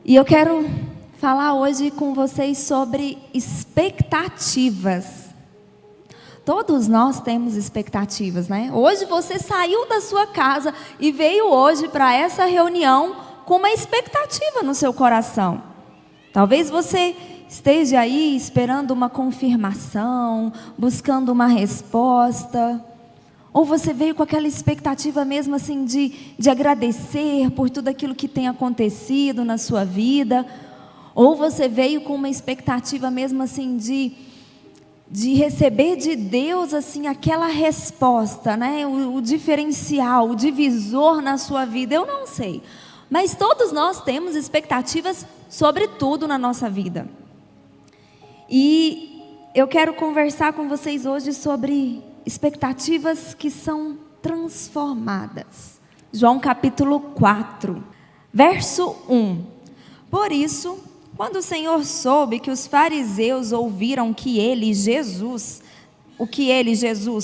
E eu quero falar hoje com vocês sobre expectativas. Todos nós temos expectativas, né? Hoje você saiu da sua casa e veio hoje para essa reunião com uma expectativa no seu coração. Talvez você esteja aí esperando uma confirmação, buscando uma resposta. Ou você veio com aquela expectativa mesmo assim de agradecer por tudo aquilo que tem acontecido na sua vida. Ou você veio com uma expectativa mesmo assim de receber de Deus assim aquela resposta, né? O diferencial, o divisor na sua vida, eu não sei. Mas todos nós temos expectativas sobre tudo na nossa vida. E eu quero conversar com vocês hoje sobre expectativas que são transformadas. João capítulo 4, verso 1. Por isso, quando o Senhor soube que os fariseus ouviram que ele, Jesus,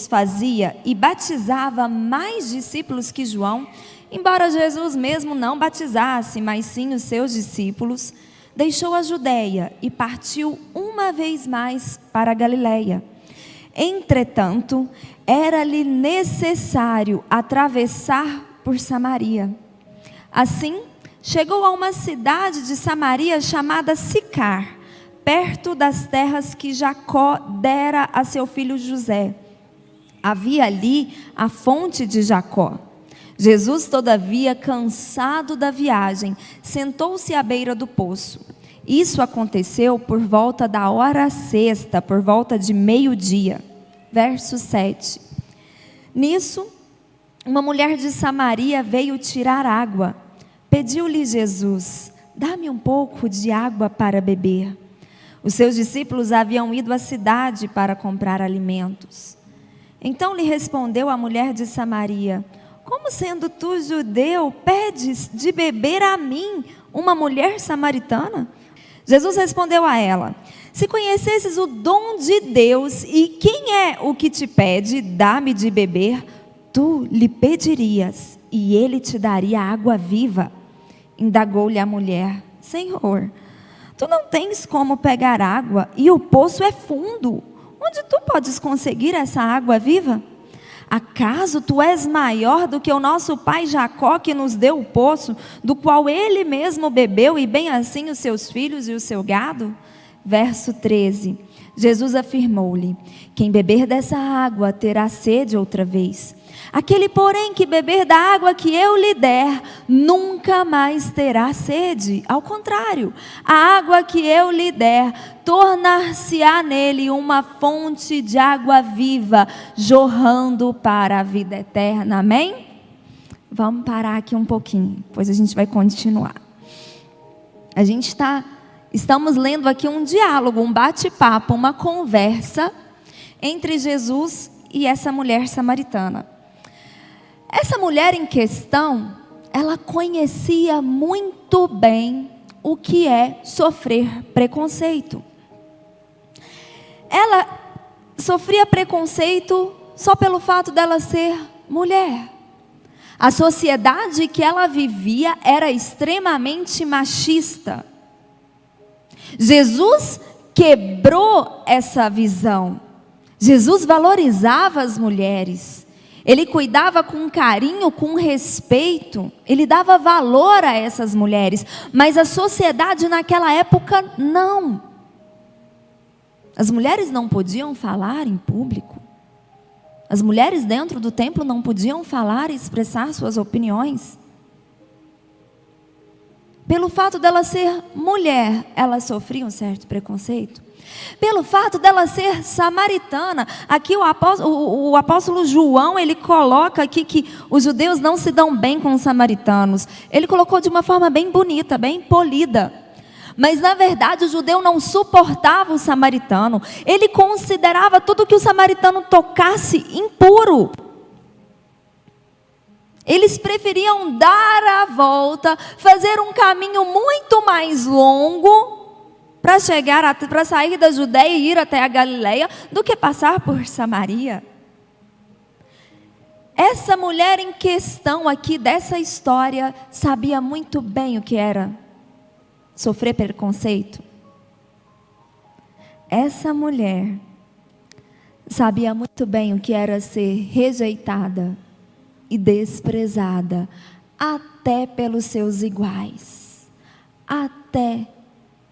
fazia e batizava mais discípulos que João, embora Jesus mesmo não batizasse, mas sim os seus discípulos, deixou a Judeia e partiu uma vez mais para a Galileia. Entretanto, era-lhe necessário atravessar por Samaria. Assim, chegou a uma cidade de Samaria chamada Sicar, perto das terras que Jacó dera a seu filho José. Havia ali a fonte de Jacó. Jesus, todavia, cansado da viagem, sentou-se à beira do poço. Isso aconteceu por volta da hora sexta, por volta de meio-dia. Verso 7. Nisso, uma mulher de Samaria veio tirar água. Pediu-lhe Jesus: dá-me um pouco de água para beber. Os seus discípulos haviam ido à cidade para comprar alimentos. Então lhe respondeu a mulher de Samaria: como sendo tu judeu, pedes de beber a mim, uma mulher samaritana? Jesus respondeu a ela: se conhecesses o dom de Deus e quem é o que te pede, dá-me de beber, tu lhe pedirias e ele te daria água viva. Indagou-lhe a mulher: Senhor, tu não tens como pegar água e o poço é fundo. Onde tu podes conseguir essa água viva? Acaso tu és maior do que o nosso pai Jacó, que nos deu o poço, do qual ele mesmo bebeu, e bem assim os seus filhos e o seu gado? Verso 13. Jesus afirmou-lhe: quem beber dessa água terá sede outra vez. Aquele, porém, que beber da água que eu lhe der, nunca mais terá sede. Ao contrário, a água que eu lhe der, tornar-se-á nele uma fonte de água viva, jorrando para a vida eterna. Amém? Vamos parar aqui um pouquinho, depois a gente vai continuar. Estamos lendo aqui um diálogo, um bate-papo, uma conversa entre Jesus e essa mulher samaritana. Essa mulher em questão, ela conhecia muito bem o que é sofrer preconceito. Ela sofria preconceito só pelo fato dela ser mulher. A sociedade que ela vivia era extremamente machista. Jesus quebrou essa visão. Jesus valorizava as mulheres. Ele cuidava com carinho, com respeito. Ele dava valor a essas mulheres. Mas a sociedade naquela época, não. As mulheres não podiam falar em público. As mulheres dentro do templo não podiam falar e expressar suas opiniões. Pelo fato dela ser mulher, ela sofria um certo preconceito. Pelo fato dela ser samaritana, aqui o apóstolo João, ele coloca aqui que os judeus não se dão bem com os samaritanos. Ele colocou de uma forma bem bonita, bem polida. Mas na verdade o judeu não suportava o samaritano. Ele considerava tudo que o samaritano tocasse impuro. Eles preferiam dar a volta, fazer um caminho muito mais longo para sair da Judeia e ir até a Galileia, do que passar por Samaria. Essa mulher em questão aqui dessa história sabia muito bem o que era sofrer preconceito? Essa mulher sabia muito bem o que era ser rejeitada e desprezada, até pelos seus iguais, até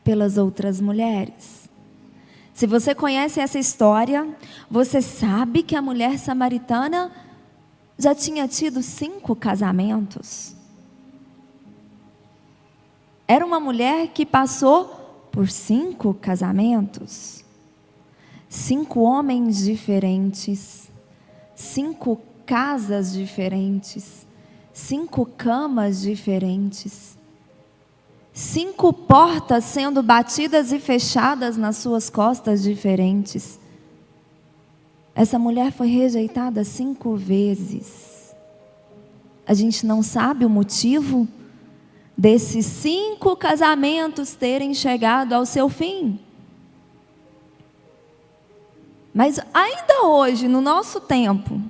pelas outras mulheres. Se você conhece essa história, você sabe que a mulher samaritana já tinha tido 5 casamentos. Era uma mulher que passou por 5 casamentos, 5 homens diferentes, 5 casas diferentes, 5 camas diferentes, 5 portas sendo batidas e fechadas nas suas costas diferentes. Essa mulher foi rejeitada 5 vezes. A gente não sabe o motivo desses 5 casamentos terem chegado ao seu fim. Mas ainda hoje, no nosso tempo,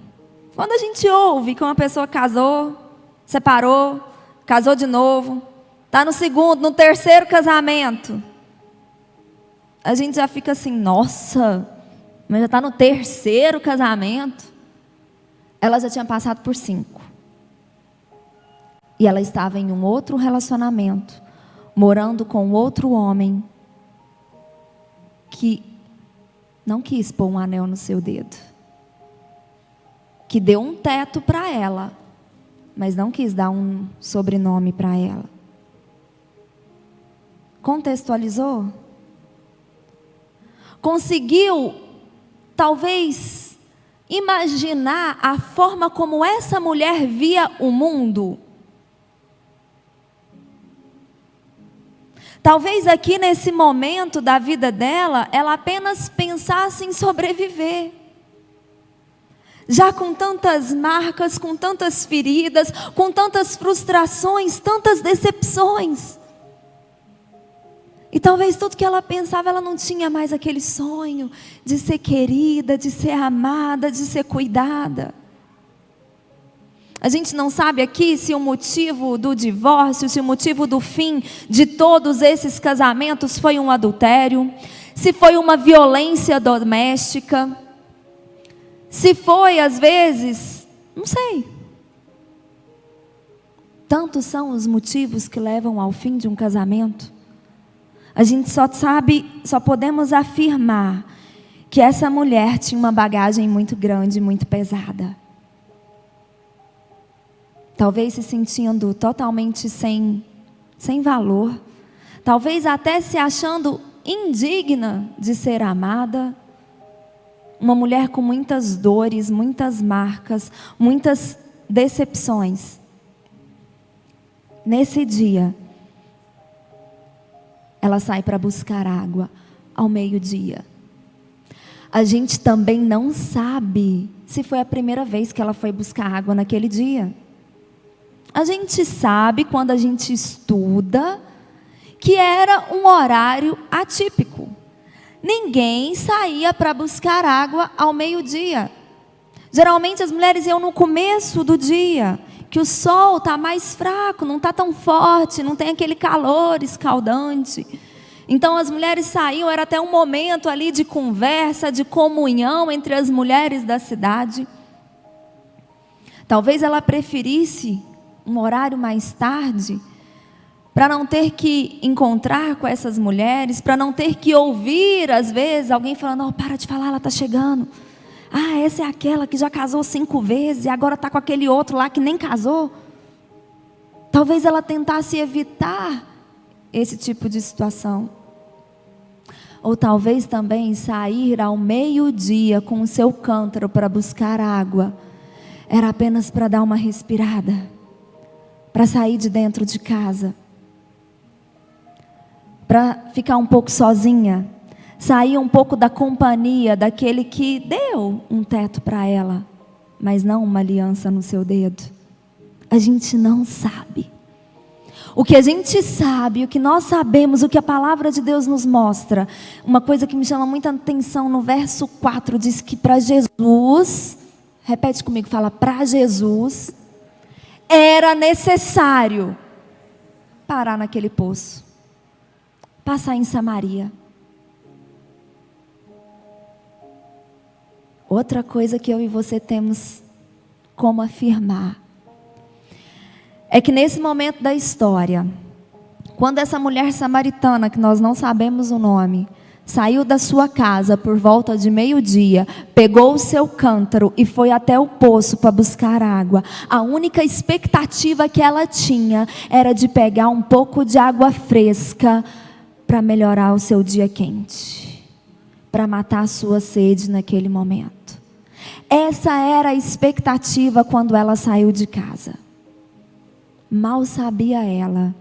quando a gente ouve que uma pessoa casou, separou, casou de novo, está no 2º, no 3º casamento, a gente já fica assim, nossa, mas já está no 3º casamento. Ela já tinha passado por 5. E ela estava em um outro relacionamento, morando com outro homem, que não quis pôr um anel no seu dedo, que deu um teto para ela, mas não quis dar um sobrenome para ela. Contextualizou? Conseguiu, talvez, imaginar a forma como essa mulher via o mundo? Talvez aqui nesse momento da vida dela, ela apenas pensasse em sobreviver. Já com tantas marcas, com tantas feridas, com tantas frustrações, tantas decepções. E talvez tudo que ela pensava, ela não tinha mais aquele sonho de ser querida, de ser amada, de ser cuidada. A gente não sabe aqui se o motivo do divórcio, se o motivo do fim de todos esses casamentos foi um adultério, se foi uma violência doméstica, se foi, às vezes, não sei. Tantos são os motivos que levam ao fim de um casamento. A gente só podemos afirmar que essa mulher tinha uma bagagem muito grande, muito pesada. Talvez se sentindo totalmente sem valor. Talvez até se achando indigna de ser amada. Uma mulher com muitas dores, muitas marcas, muitas decepções. Nesse dia, ela sai para buscar água ao meio-dia. A gente também não sabe se foi a primeira vez que ela foi buscar água naquele dia. A gente sabe, quando a gente estuda, que era um horário atípico. Ninguém saía para buscar água ao meio-dia. Geralmente as mulheres iam no começo do dia, que o sol está mais fraco, não está tão forte, não tem aquele calor escaldante. Então as mulheres saíam, era até um momento ali de conversa, de comunhão entre as mulheres da cidade. Talvez ela preferisse um horário mais tarde, para não ter que encontrar com essas mulheres, para não ter que ouvir, às vezes, alguém falando, para de falar, ela está chegando. Essa é aquela que já casou 5 vezes, e agora está com aquele outro lá que nem casou. Talvez ela tentasse evitar esse tipo de situação. Ou talvez também sair ao meio-dia com o seu cântaro para buscar água, era apenas para dar uma respirada, para sair de dentro de casa, para ficar um pouco sozinha, sair um pouco da companhia daquele que deu um teto para ela, mas não uma aliança no seu dedo. A gente não sabe. O que a gente sabe, o que nós sabemos, o que a palavra de Deus nos mostra, uma coisa que me chama muita atenção no verso 4, diz que para Jesus, repete comigo, fala, para Jesus, era necessário parar naquele poço. passar em Samaria. Outra coisa que eu e você temos como afirmar é que nesse momento da história, quando essa mulher samaritana, que nós não sabemos o nome, saiu da sua casa por volta de meio-dia, pegou o seu cântaro e foi até o poço para buscar água. A única expectativa que ela tinha era de pegar um pouco de água fresca para melhorar o seu dia quente, para matar a sua sede naquele momento. Essa era a expectativa quando ela saiu de casa. Mal sabia ela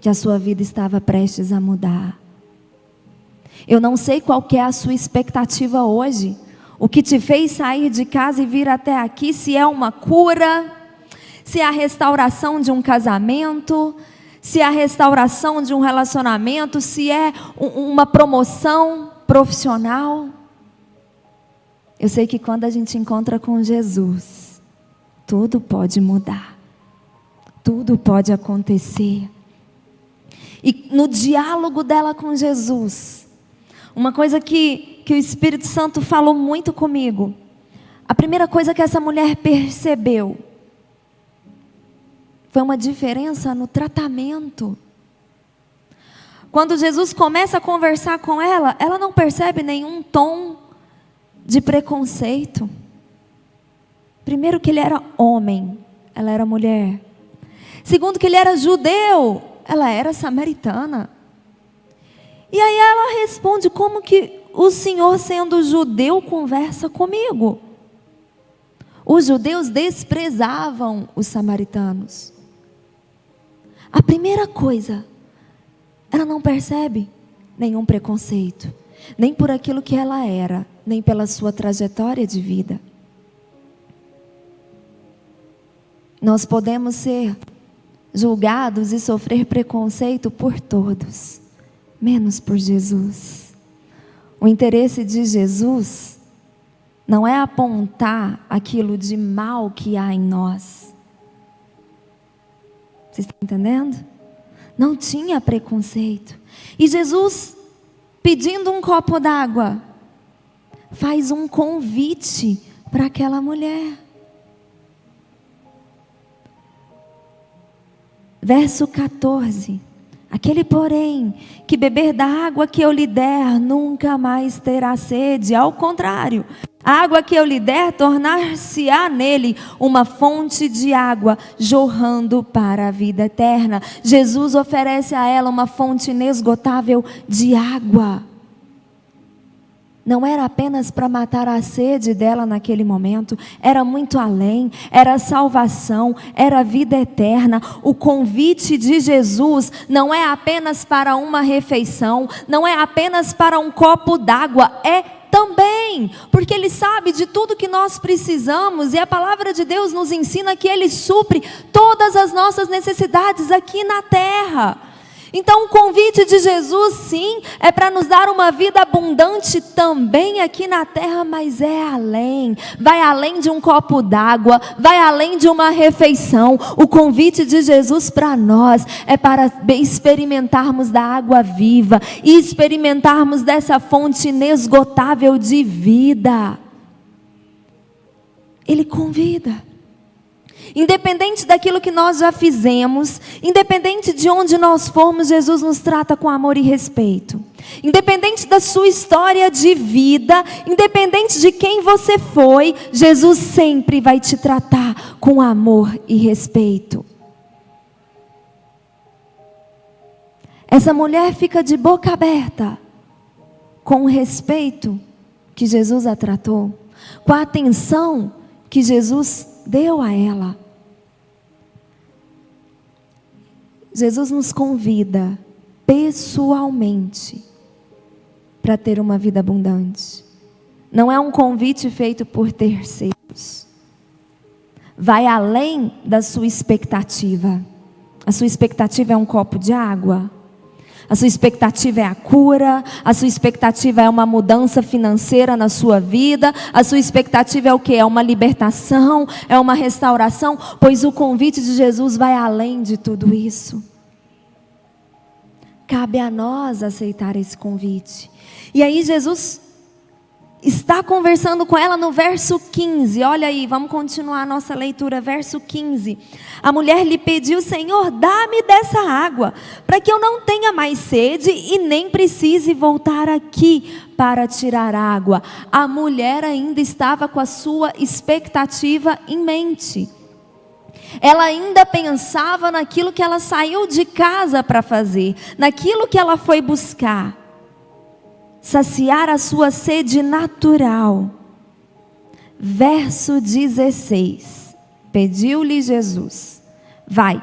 que a sua vida estava prestes a mudar. Eu não sei qual que é a sua expectativa hoje. O que te fez sair de casa e vir até aqui, se é uma cura, se é a restauração de um casamento, se é a restauração de um relacionamento, se é uma promoção profissional. Eu sei que quando a gente encontra com Jesus, tudo pode mudar. Tudo pode acontecer. E no diálogo dela com Jesus, uma coisa que o Espírito Santo falou muito comigo. A primeira coisa que essa mulher percebeu foi uma diferença no tratamento. Quando Jesus começa a conversar com ela, ela não percebe nenhum tom de preconceito. Primeiro que ele era homem, ela era mulher. Segundo que ele era judeu, ela era samaritana. E aí ela responde: como que o Senhor, sendo judeu, conversa comigo? Os judeus desprezavam os samaritanos. A primeira coisa, ela não percebe nenhum preconceito, nem por aquilo que ela era, nem pela sua trajetória de vida. Nós podemos ser julgados e sofrer preconceito por todos, menos por Jesus. O interesse de Jesus não é apontar aquilo de mal que há em nós. Vocês estão entendendo? Não tinha preconceito. E Jesus, pedindo um copo d'água, faz um convite para aquela mulher. Verso 14. Aquele, porém, que beber da água que eu lhe der, nunca mais terá sede. Ao contrário, a água que eu lhe der, tornar-se-á nele uma fonte de água, jorrando para a vida eterna. Jesus oferece a ela uma fonte inesgotável de água. Não era apenas para matar a sede dela naquele momento, era muito além, era salvação, era vida eterna. O convite de Jesus não é apenas para uma refeição, não é apenas para um copo d'água, é também, porque Ele sabe de tudo que nós precisamos, e a palavra de Deus nos ensina que Ele supre todas as nossas necessidades aqui na terra. Então o convite de Jesus, sim, é para nos dar uma vida abundante também aqui na terra, mas é além, vai além de um copo d'água, vai além de uma refeição. O convite de Jesus para nós é para experimentarmos da água viva e experimentarmos dessa fonte inesgotável de vida. Ele convida. Independente daquilo que nós já fizemos, independente de onde nós formos, Jesus nos trata com amor e respeito. Independente da sua história de vida, independente de quem você foi, Jesus sempre vai te tratar com amor e respeito. Essa mulher fica de boca aberta com o respeito que Jesus a tratou, com a atenção que Jesus deu a ela. Jesus nos convida pessoalmente para ter uma vida abundante. Não é um convite feito por terceiros. Vai além da sua expectativa. A sua expectativa é um copo de água? A sua expectativa é a cura? A sua expectativa é uma mudança financeira na sua vida? A sua expectativa é o quê? É uma libertação? É uma restauração? Pois o convite de Jesus vai além de tudo isso. cabe a nós aceitar esse convite. E aí Jesus está conversando com ela no verso 15, olha aí, vamos continuar a nossa leitura, verso 15. A mulher lhe pediu: Senhor, dá-me dessa água, para que eu não tenha mais sede e nem precise voltar aqui para tirar água. A mulher ainda estava com a sua expectativa em mente. Ela ainda pensava naquilo que ela saiu de casa para fazer, naquilo que ela foi buscar. Saciar a sua sede natural. Verso 16. Pediu-lhe Jesus: vai,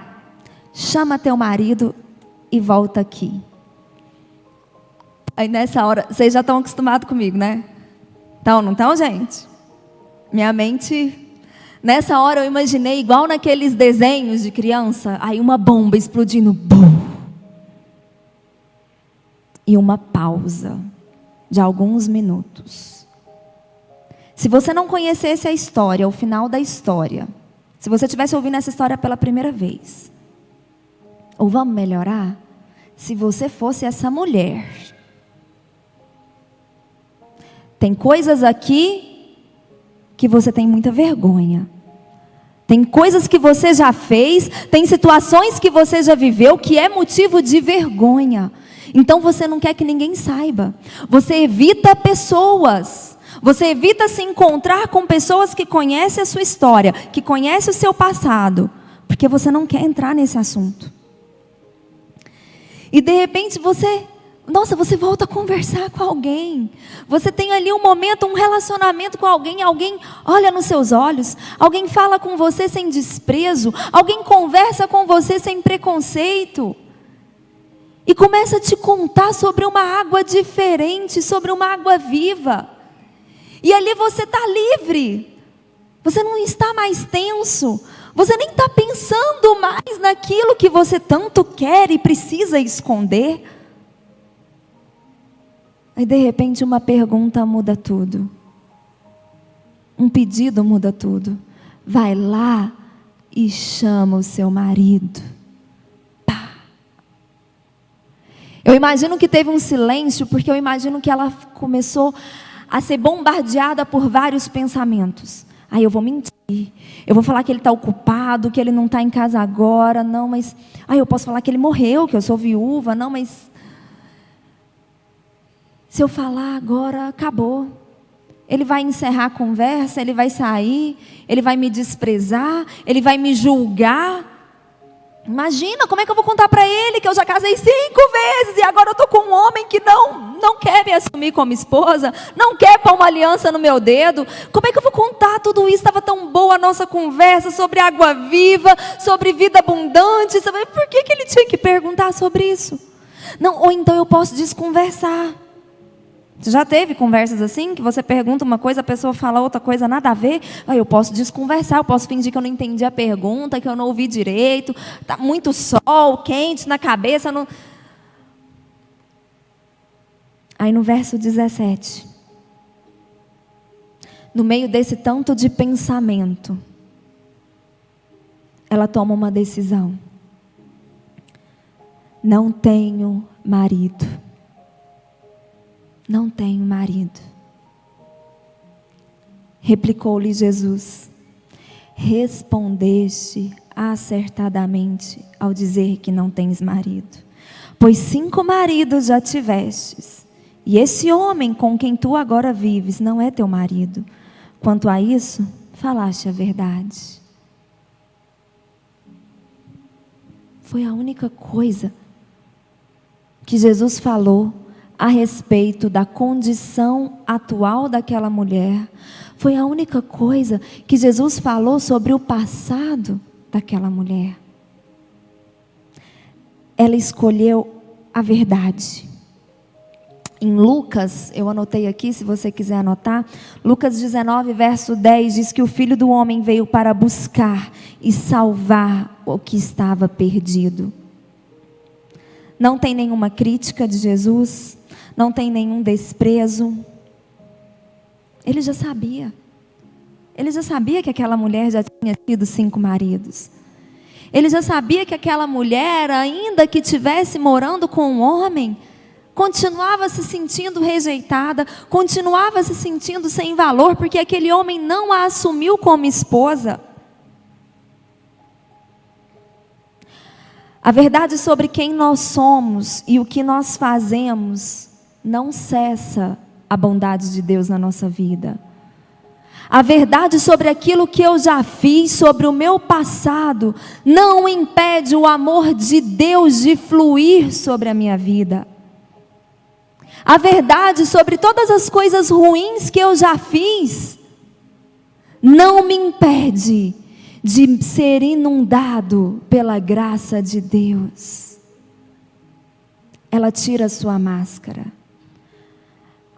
chama teu marido e volta aqui. Aí nessa hora, vocês já estão acostumados comigo, né? Então, não estão, gente? Minha mente... Nessa hora eu imaginei igual naqueles desenhos de criança, aí uma bomba explodindo, bum! E uma pausa de alguns minutos. Se você não conhecesse a história, o final da história, se você estivesse ouvindo essa história pela primeira vez, ou vamos melhorar, se você fosse essa mulher. Tem coisas aqui que você tem muita vergonha. Tem coisas que você já fez, tem situações que você já viveu que é motivo de vergonha. Então você não quer que ninguém saiba. Você evita pessoas. Você evita se encontrar com pessoas que conhecem a sua história, que conhecem o seu passado, porque você não quer entrar nesse assunto. E de repente você volta a conversar com alguém. Você tem ali um momento, um relacionamento com alguém. Alguém olha nos seus olhos. Alguém fala com você sem desprezo. Alguém conversa com você sem preconceito. E começa a te contar sobre uma água diferente, sobre uma água viva. E ali você está livre. Você não está mais tenso. Você nem está pensando mais naquilo que você tanto quer e precisa esconder. Aí de repente uma pergunta muda tudo. Um pedido muda tudo. Vai lá e chama o seu marido. Pá. Eu imagino que teve um silêncio, porque eu imagino que ela começou a ser bombardeada por vários pensamentos. Aí eu vou mentir. Eu vou falar que ele está ocupado, que ele não está em casa agora. Não, mas... Aí eu posso falar que ele morreu, que eu sou viúva. Não, mas... Se eu falar agora, acabou. Ele vai encerrar a conversa, ele vai sair, ele vai me desprezar, ele vai me julgar. Imagina, como é que eu vou contar para ele que eu já casei 5 vezes e agora eu estou com um homem que não quer me assumir como esposa, não quer pôr uma aliança no meu dedo. Como é que eu vou contar tudo isso? Estava tão boa a nossa conversa sobre água viva, sobre vida abundante. Por que ele tinha que perguntar sobre isso? Não, ou então eu posso desconversar. Você já teve conversas assim, que você pergunta uma coisa, a pessoa fala outra coisa, nada a ver? Aí eu posso desconversar, eu posso fingir que eu não entendi a pergunta, que eu não ouvi direito, está muito sol, quente na cabeça. Não... Aí no verso 17, no meio desse tanto de pensamento, ela toma uma decisão. Não tenho marido. Não tenho marido. Replicou-lhe Jesus: respondeste acertadamente ao dizer que não tens marido, pois 5 maridos já tivestes, e esse homem com quem tu agora vives não é teu marido. Quanto a isso, falaste a verdade. Foi a única coisa que Jesus falou a respeito da condição atual daquela mulher. Foi a única coisa que Jesus falou sobre o passado daquela mulher. Ela escolheu a verdade. Em Lucas, eu anotei aqui, se você quiser anotar, Lucas 19, verso 10, diz que o Filho do Homem veio para buscar e salvar o que estava perdido. Não tem nenhuma crítica de Jesus, não tem nenhum desprezo. Ele já sabia. Ele já sabia que aquela mulher já tinha tido 5 maridos. Ele já sabia que aquela mulher, ainda que estivesse morando com um homem, continuava se sentindo rejeitada, continuava se sentindo sem valor, porque aquele homem não a assumiu como esposa. A verdade sobre quem nós somos e o que nós fazemos não cessa a bondade de Deus na nossa vida. A verdade sobre aquilo que eu já fiz, sobre o meu passado, não impede o amor de Deus de fluir sobre a minha vida. A verdade sobre todas as coisas ruins que eu já fiz, não me impede de ser inundado pela graça de Deus. Ela tira a sua máscara.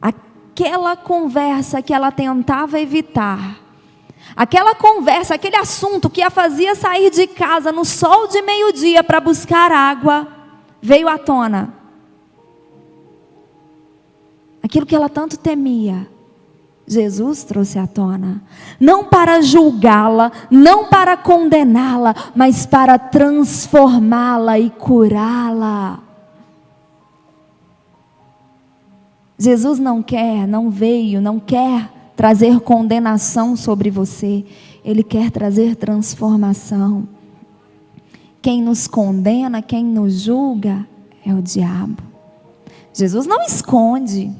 Aquela conversa que ela tentava evitar, aquela conversa, aquele assunto que a fazia sair de casa no sol de meio-dia para buscar água, veio à tona. Aquilo que ela tanto temia, Jesus trouxe à tona. Não para julgá-la, não para condená-la, mas para transformá-la e curá-la. Jesus não quer trazer condenação sobre você. Ele quer trazer transformação. Quem nos condena, quem nos julga, é o diabo. Jesus não esconde.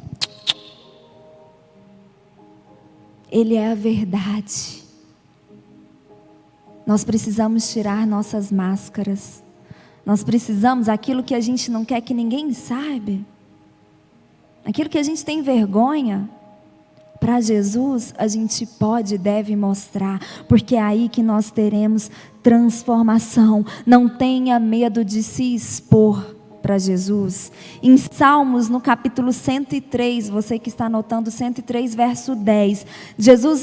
Ele é a verdade. Nós precisamos tirar nossas máscaras. Nós precisamos, aquilo que a gente não quer que ninguém saiba, aquilo que a gente tem vergonha, para Jesus a gente pode e deve mostrar, porque é aí que nós teremos transformação. Não tenha medo de se expor para Jesus. Em Salmos, no capítulo 103, você que está anotando, 103, verso 10, Jesus,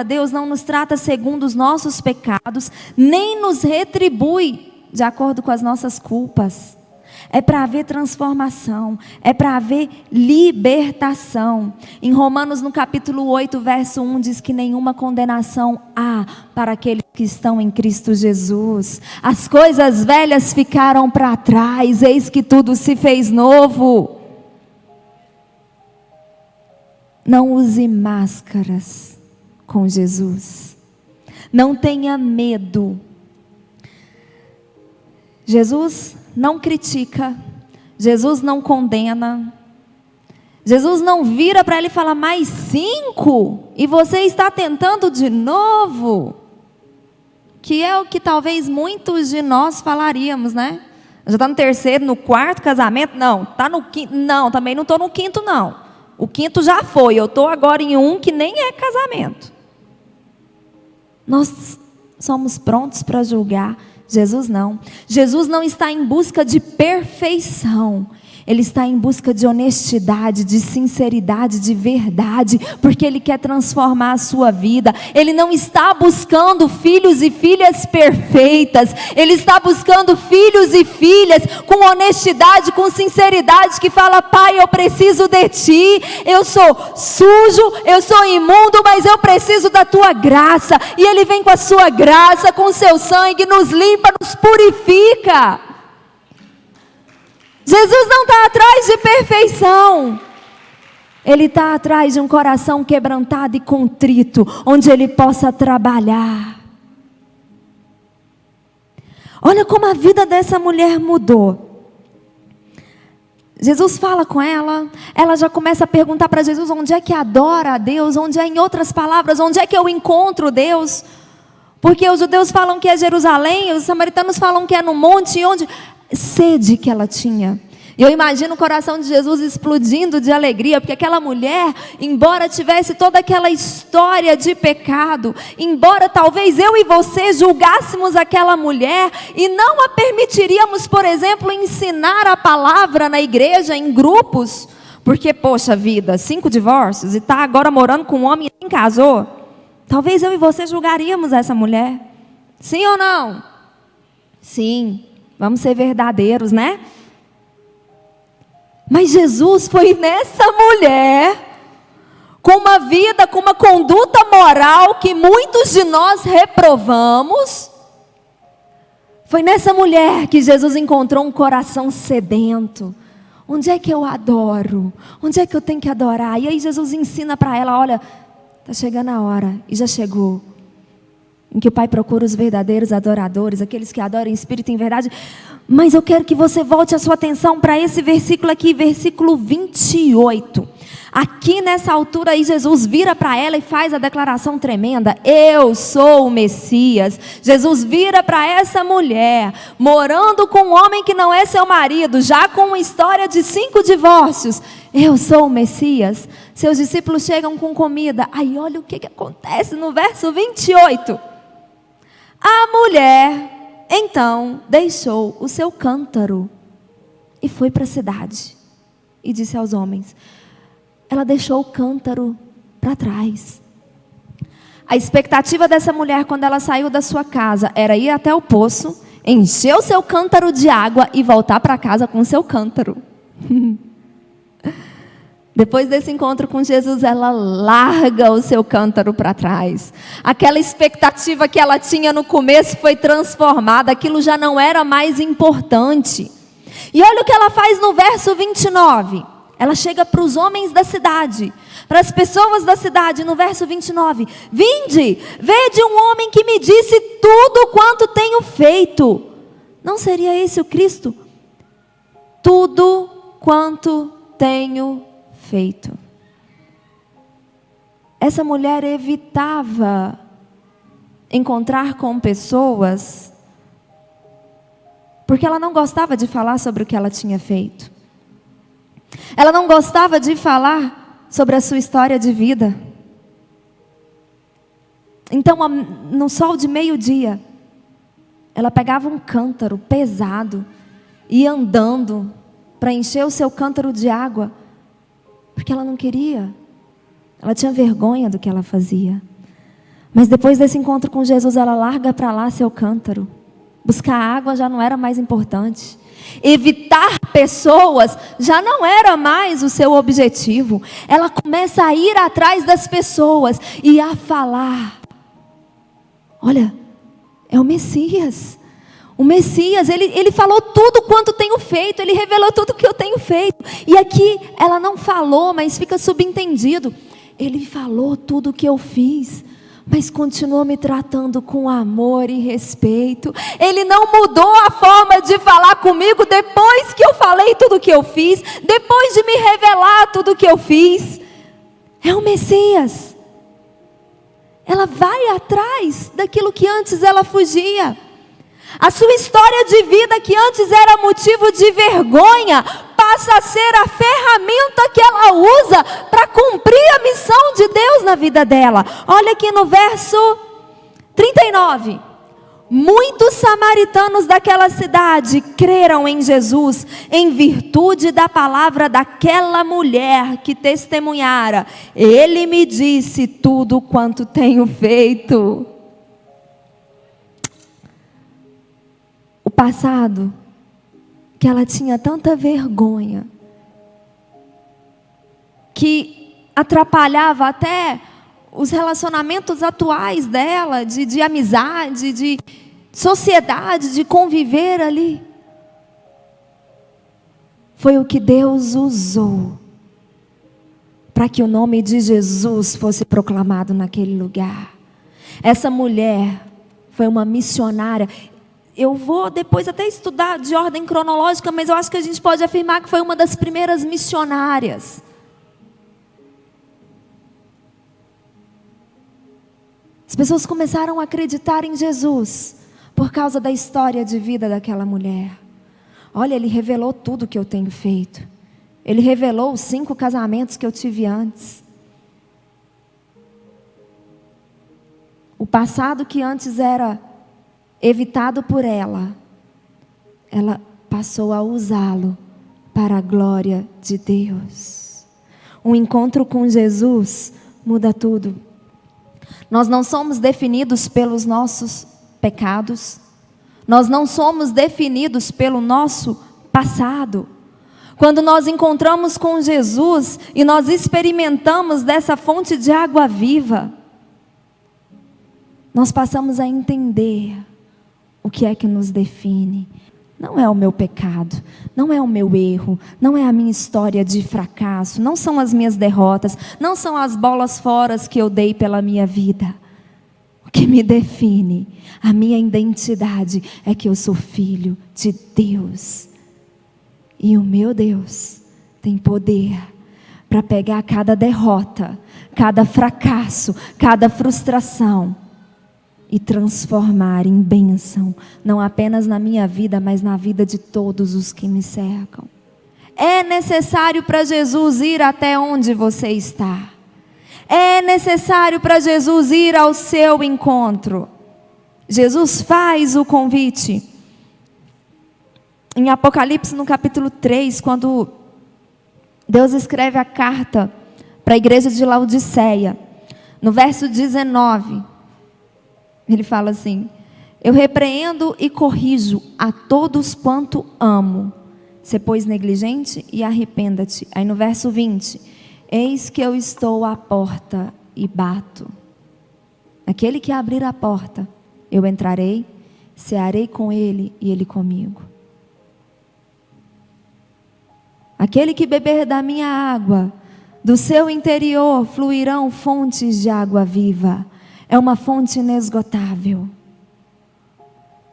Deus não nos trata segundo os nossos pecados, nem nos retribui de acordo com as nossas culpas. É para haver transformação, é para haver libertação. Em Romanos, no capítulo 8, verso 1, diz que nenhuma condenação há para aqueles que estão em Cristo Jesus. As coisas velhas ficaram para trás, eis que tudo se fez novo. Não use máscaras com Jesus. Não tenha medo. Jesus não critica, Jesus não condena, Jesus não vira para ele e fala, mais 5, e você está tentando de novo, que é o que talvez muitos de nós falaríamos, né? Já está no 3º, no 4º casamento? Não, está no 5º, não, também não estou no 5º não, o 5º já foi, eu estou agora em um que nem é casamento. Nós somos prontos para julgar. Jesus não. Jesus não está em busca de perfeição. Ele está em busca de honestidade, de sinceridade, de verdade, porque Ele quer transformar a sua vida. Ele não está buscando filhos e filhas perfeitas. Ele está buscando filhos e filhas com honestidade, com sinceridade, que fala, Pai, eu preciso de Ti. Eu sou sujo, eu sou imundo, mas eu preciso da Tua graça. E Ele vem com a Sua graça, com o Seu sangue, nos limpa, nos purifica. Jesus não está atrás de perfeição. Ele está atrás de um coração quebrantado e contrito, onde Ele possa trabalhar. Olha como a vida dessa mulher mudou. Jesus fala com ela, ela já começa a perguntar para Jesus onde é que adora a Deus, onde é, em outras palavras, onde é que eu encontro Deus? Porque os judeus falam que é Jerusalém, os samaritanos falam que é no monte, onde... Sede que ela tinha. Eu imagino o coração de Jesus explodindo de alegria, porque aquela mulher, embora tivesse toda aquela história de pecado, embora talvez eu e você julgássemos aquela mulher e não a permitiríamos, por exemplo, ensinar a palavra na igreja, em grupos, porque, poxa vida, 5 divórcios e está agora morando com um homem e nem casou. Talvez eu e você julgaríamos essa mulher. Sim ou não? Sim. Vamos ser verdadeiros, né? Mas Jesus foi nessa mulher, com uma vida, com uma conduta moral que muitos de nós reprovamos, Foi nessa mulher que Jesus encontrou um coração sedento. Onde é que eu adoro? Onde é que eu tenho que adorar? E aí Jesus ensina para ela, olha, está chegando a hora, e já chegou, em que o Pai procura os verdadeiros adoradores, aqueles que adoram em espírito e em verdade. Mas eu quero que você volte a sua atenção para esse versículo aqui, versículo 28. Aqui nessa altura aí Jesus vira para ela e faz a declaração tremenda: eu sou o Messias. Jesus vira para essa mulher, morando com um homem que não é seu marido, já com uma história de 5 divórcios. Eu sou o Messias. Seus discípulos chegam com comida. Aí olha o que acontece no verso 28. A mulher então deixou o seu cântaro e foi para a cidade. E disse aos homens, ela deixou o cântaro para trás. A expectativa dessa mulher quando ela saiu da sua casa era ir até o poço, encher o seu cântaro de água e voltar para casa com o seu cântaro. Depois desse encontro com Jesus, ela larga o seu cântaro para trás. Aquela expectativa que ela tinha no começo foi transformada, aquilo já não era mais importante. E olha o que ela faz no verso 29. Ela chega para os homens da cidade, para as pessoas da cidade, no verso 29. Vinde, vede um homem que me disse tudo quanto tenho feito. Não seria esse o Cristo? Tudo quanto tenho feito. Essa mulher evitava encontrar com pessoas, porque ela não gostava de falar sobre o que ela tinha feito. Ela não gostava de falar sobre a sua história de vida. Então, no sol de meio-dia, ela pegava um cântaro pesado e ia andando para encher o seu cântaro de água, porque ela não queria. Ela tinha vergonha do que ela fazia. Mas depois desse encontro com Jesus, ela larga para lá seu cântaro. Buscar água já não era mais importante. Evitar pessoas já não era mais o seu objetivo. Ela começa a ir atrás das pessoas e a falar: olha, é o Messias. O Messias, ele falou tudo quanto tenho feito. Ele revelou tudo que eu tenho feito. E aqui ela não falou, mas fica subentendido: ele falou tudo o que eu fiz, mas continuou me tratando com amor e respeito. Ele não mudou a forma de falar comigo depois que eu falei tudo o que eu fiz, depois de me revelar tudo o que eu fiz. É o Messias. Ela vai atrás daquilo que antes ela fugia. A sua história de vida, que antes era motivo de vergonha, passa a ser a ferramenta que ela usa para cumprir a missão de Deus na vida dela. Olha aqui no verso 39. Muitos samaritanos daquela cidade creram em Jesus, em virtude da palavra daquela mulher que testemunhara: ele me disse tudo quanto tenho feito. O passado, que ela tinha tanta vergonha, que atrapalhava até os relacionamentos atuais dela, de amizade, de sociedade, de conviver ali, foi o que Deus usou para que o nome de Jesus fosse proclamado naquele lugar. Essa mulher foi uma missionária. Eu vou depois até estudar de ordem cronológica, mas eu acho que a gente pode afirmar que foi uma das primeiras missionárias. As pessoas começaram a acreditar em Jesus por causa da história de vida daquela mulher. Olha, ele revelou tudo que eu tenho feito. Ele revelou os 5 casamentos que eu tive antes. O passado que antes era evitado por ela passou a usá-lo para a glória de Deus. Um encontro com Jesus muda tudo. Nós não somos definidos pelos nossos pecados. Nós não somos definidos pelo nosso passado. Quando nós encontramos com Jesus e nós experimentamos dessa fonte de água viva, nós passamos a entender o que é que nos define? Não é o meu pecado, não é o meu erro, não é a minha história de fracasso, não são as minhas derrotas, não são as bolas fora que eu dei pela minha vida. O que me define, a minha identidade é que eu sou filho de Deus. E o meu Deus tem poder para pegar cada derrota, cada fracasso, cada frustração e transformar em bênção, não apenas na minha vida, mas na vida de todos os que me cercam. É necessário para Jesus ir até onde você está. É necessário para Jesus ir ao seu encontro. Jesus faz o convite. Em Apocalipse, no capítulo 3, quando Deus escreve a carta para a igreja de Laodiceia, no verso 19, ele fala assim: eu repreendo e corrijo a todos quanto amo. Sê, pois, negligente e arrependa-te. Aí no verso 20, eis que eu estou à porta e bato. Aquele que abrir a porta, eu entrarei, cearei com ele e ele comigo. Aquele que beber da minha água, do seu interior fluirão fontes de água viva. É uma fonte inesgotável.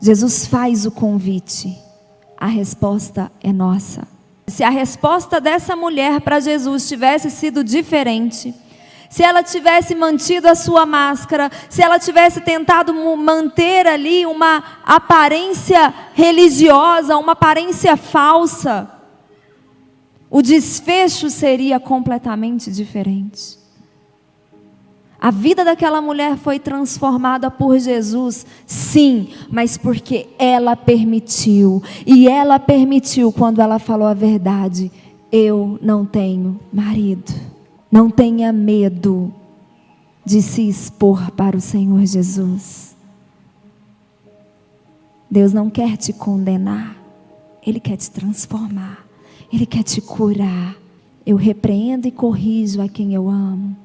Jesus faz o convite. A resposta é nossa. Se a resposta dessa mulher para Jesus tivesse sido diferente, se ela tivesse mantido a sua máscara, se ela tivesse tentado manter ali uma aparência religiosa, uma aparência falsa, o desfecho seria completamente diferente. A vida daquela mulher foi transformada por Jesus, sim, mas porque ela permitiu. E ela permitiu quando ela falou a verdade: eu não tenho marido. Não tenha medo de se expor para o Senhor Jesus. Deus não quer te condenar, Ele quer te transformar, Ele quer te curar. Eu repreendo e corrijo a quem eu amo.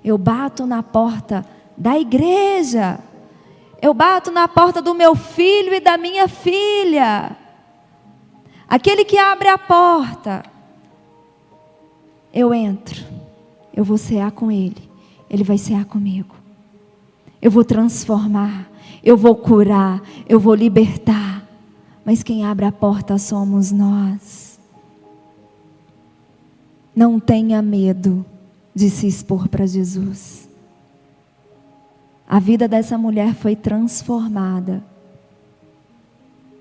Eu bato na porta da igreja. Eu bato na porta do meu filho e da minha filha. Aquele que abre a porta, eu entro. Eu vou cear com ele. Ele vai cear comigo. Eu vou transformar. Eu vou curar. Eu vou libertar. Mas quem abre a porta somos nós. Não tenha medo de se expor para Jesus. A vida dessa mulher foi transformada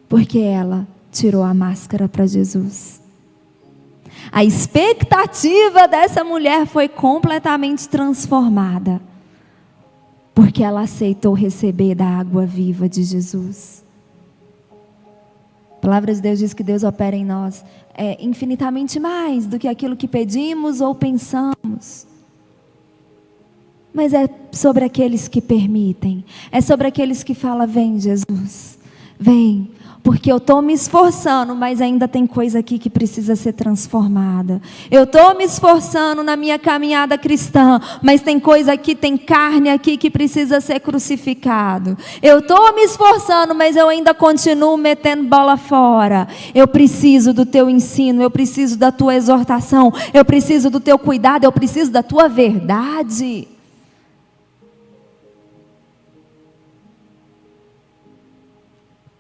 porque ela tirou a máscara para Jesus. A expectativa dessa mulher foi completamente transformada porque ela aceitou receber da água viva de Jesus. A palavra de Deus diz que Deus opera em nós infinitamente mais do que aquilo que pedimos ou pensamos. Mas é sobre aqueles que permitem. É sobre aqueles que falam: vem Jesus, vem. Porque eu estou me esforçando, mas ainda tem coisa aqui que precisa ser transformada. Eu estou me esforçando na minha caminhada cristã, mas tem coisa aqui, tem carne aqui que precisa ser crucificado. Eu estou me esforçando, mas eu ainda continuo metendo bola fora. Eu preciso do teu ensino, eu preciso da tua exortação, eu preciso do teu cuidado, eu preciso da tua verdade.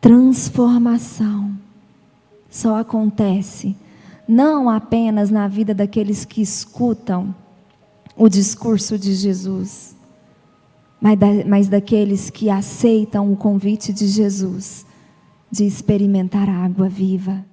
Transformação só acontece não apenas na vida daqueles que escutam o discurso de Jesus, mas daqueles que aceitam o convite de Jesus de experimentar a água viva.